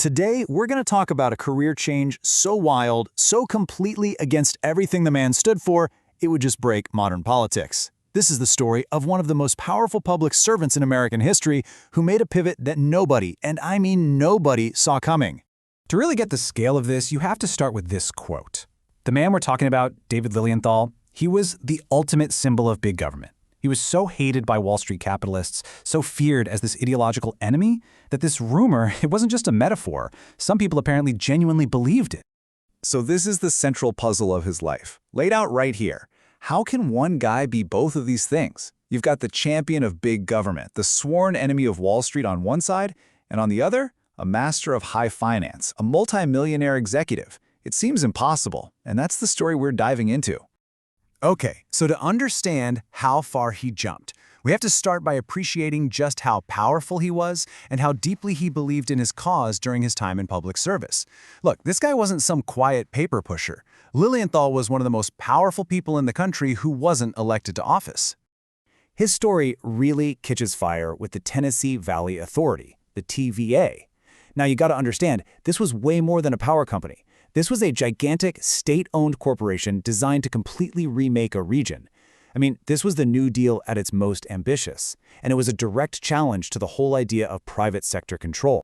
Today, we're going to talk about a career change so wild, so completely against everything the man stood for, it would just break modern politics. This is the story of one of the most powerful public servants in American history who made a pivot that nobody, and I mean nobody, saw coming. To really get the scale of this, you have to start with this quote. The man we're talking about, David Lilienthal, he was the ultimate symbol of big government. He was so hated by Wall Street capitalists, so feared as this ideological enemy, that this rumor, it wasn't just a metaphor. Some people apparently genuinely believed it. So this is the central puzzle of his life, laid out right here. How can one guy be both of these things? You've got the champion of big government, the sworn enemy of Wall Street on one side, and on the other, a master of high finance, a multimillionaire executive. It seems impossible, and that's the story we're diving into. Okay, so to understand how far he jumped, we have to start by appreciating just how powerful he was and how deeply he believed in his cause during his time in public service. Look, this guy wasn't some quiet paper pusher. Lilienthal was one of the most powerful people in the country who wasn't elected to office. His story really catches fire with the Tennessee Valley Authority, the TVA. Now you gotta understand, this was way more than a power company. This was a gigantic state-owned corporation designed to completely remake a region. I mean, this was the New Deal at its most ambitious, and it was a direct challenge to the whole idea of private sector control.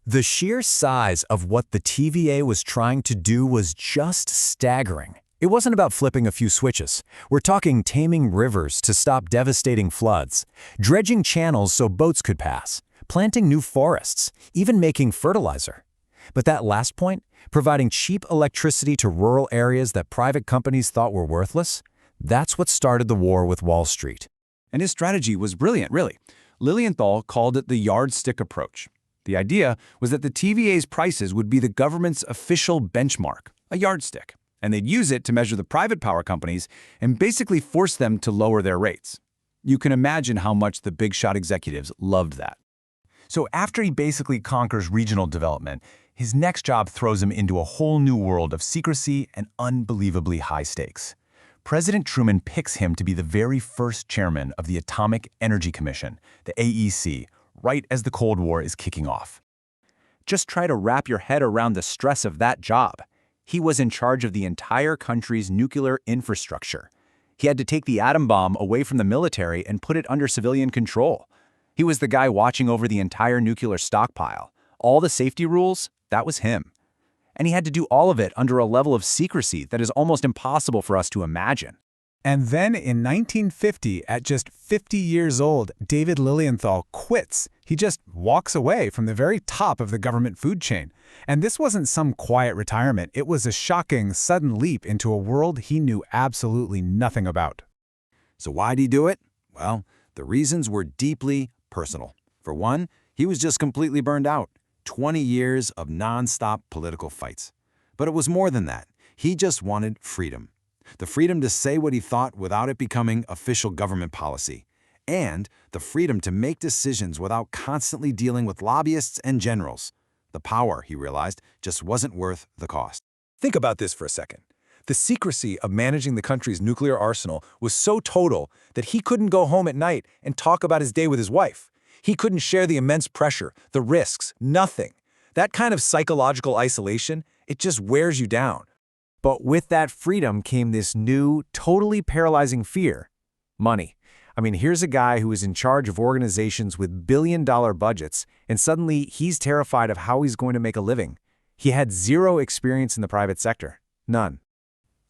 The sheer size of what the TVA was trying to do was just staggering. It wasn't about flipping a few switches. We're talking taming rivers to stop devastating floods, dredging channels so boats could pass, planting new forests, even making fertilizer. But that last point, providing cheap electricity to rural areas that private companies thought were worthless, that's what started the war with Wall Street. And his strategy was brilliant, really. Lilienthal called it the yardstick approach. The idea was that the TVA's prices would be the government's official benchmark, a yardstick, and they'd use it to measure the private power companies and basically force them to lower their rates. You can imagine how much the big shot executives loved that. So after he basically conquers regional development, his next job throws him into a whole new world of secrecy and unbelievably high stakes. President Truman picks him to be the very first chairman of the Atomic Energy Commission, the AEC, right as the Cold War is kicking off. Just try to wrap your head around the stress of that job. He was in charge of the entire country's nuclear infrastructure. He had to take the atom bomb away from the military and put it under civilian control. He was the guy watching over the entire nuclear stockpile. All the safety rules, that was him. And he had to do all of it under a level of secrecy that is almost impossible for us to imagine. And then in 1950, at just 50 years old, David Lilienthal quits. He just walks away from the very top of the government food chain. And this wasn't some quiet retirement. It was a shocking, sudden leap into a world he knew absolutely nothing about. So why'd he do it? Well, the reasons were deeply personal. For one, he was just completely burned out. 20 years of non-stop political fights. But it was more than that. He just wanted freedom. The freedom to say what he thought without it becoming official government policy. And the freedom to make decisions without constantly dealing with lobbyists and generals. The power, he realized, just wasn't worth the cost. Think about this for a second. The secrecy of managing the country's nuclear arsenal was so total that he couldn't go home at night and talk about his day with his wife. He couldn't share the immense pressure, the risks, nothing. That kind of psychological isolation, it just wears you down. But with that freedom came this new, totally paralyzing fear. Money. I mean, here's a guy who is in charge of organizations with billion-dollar budgets, and suddenly he's terrified of how he's going to make a living. He had zero experience in the private sector. None.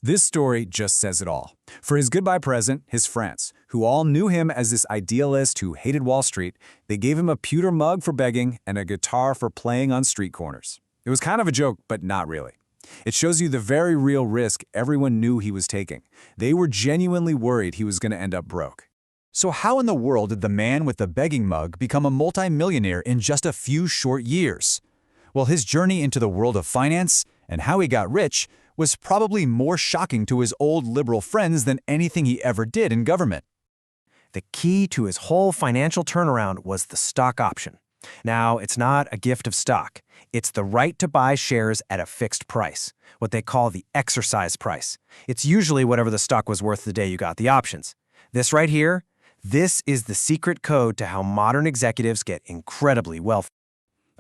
This story just says it all. For his goodbye present, his friends, who all knew him as this idealist who hated Wall Street, they gave him a pewter mug for begging and a guitar for playing on street corners. It was kind of a joke, but not really. It shows you the very real risk everyone knew he was taking. They were genuinely worried he was going to end up broke. So how in the world did the man with the begging mug become a multimillionaire in just a few short years? Well, his journey into the world of finance and how he got rich was probably more shocking to his old liberal friends than anything he ever did in government. The key to his whole financial turnaround was the stock option. Now, it's not a gift of stock. It's the right to buy shares at a fixed price, what they call the exercise price. It's usually whatever the stock was worth the day you got the options. This right here, this is the secret code to how modern executives get incredibly wealthy.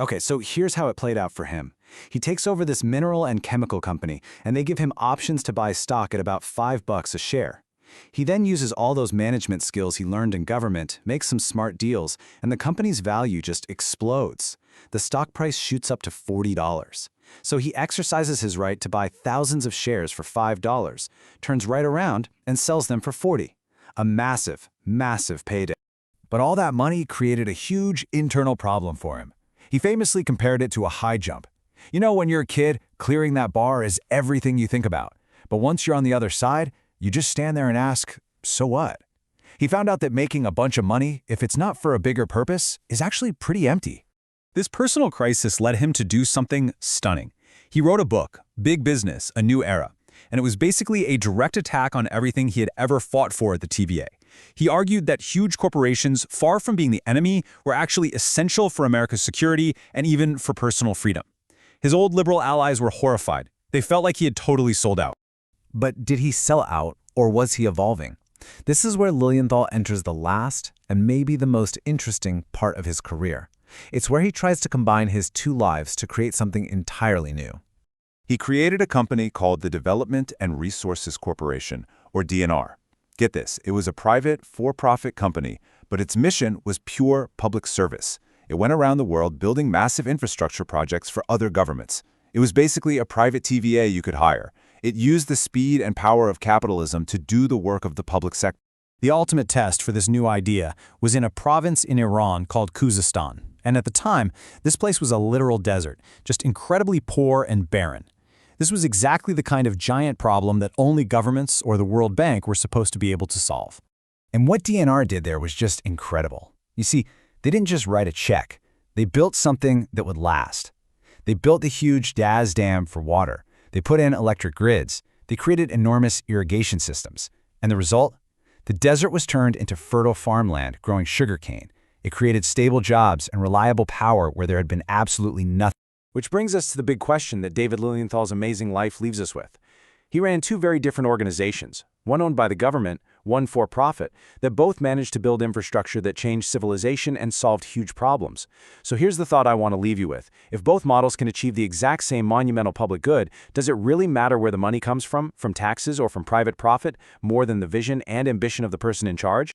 Okay, so here's how it played out for him. He takes over this mineral and chemical company, and they give him options to buy stock at about $5 a share. He then uses all those management skills he learned in government, makes some smart deals, and the company's value just explodes. The stock price shoots up to $40. So he exercises his right to buy thousands of shares for $5, turns right around, and sells them for $40. A massive, massive payday. But all that money created a huge internal problem for him. He famously compared it to a high jump. You know, when you're a kid, clearing that bar is everything you think about. But once you're on the other side, you just stand there and ask, so what? He found out that making a bunch of money, if it's not for a bigger purpose, is actually pretty empty. This personal crisis led him to do something stunning. He wrote a book, Big Business, A New Era, and it was basically a direct attack on everything he had ever fought for at the TVA. He argued that huge corporations, far from being the enemy, were actually essential for America's security and even for personal freedom. His old liberal allies were horrified. They felt like he had totally sold out. But did he sell out, or was he evolving? This is where Lilienthal enters the last and maybe the most interesting part of his career. It's where he tries to combine his two lives to create something entirely new. He created a company called the Development and Resources Corporation, or DNR. Get this, it was a private, for-profit company, but its mission was pure public service. It went around the world building massive infrastructure projects for other governments. It was basically a private TVA you could hire. It used the speed and power of capitalism to do the work of the public sector. The ultimate test for this new idea was in a province in Iran called Khuzestan. And at the time, this place was a literal desert, just incredibly poor and barren. This was exactly the kind of giant problem that only governments or the World Bank were supposed to be able to solve. And what DNR did there was just incredible. You see, they didn't just write a check. They built something that would last. They built the huge Daz Dam for water. They put in electric grids. They created enormous irrigation systems. And the result? The desert was turned into fertile farmland growing sugarcane. It created stable jobs and reliable power where there had been absolutely nothing. Which brings us to the big question that David Lilienthal's amazing life leaves us with. He ran two very different organizations, one owned by the government, one for-profit, that both managed to build infrastructure that changed civilization and solved huge problems. So here's the thought I want to leave you with. If both models can achieve the exact same monumental public good, does it really matter where the money comes from taxes or from private profit, more than the vision and ambition of the person in charge?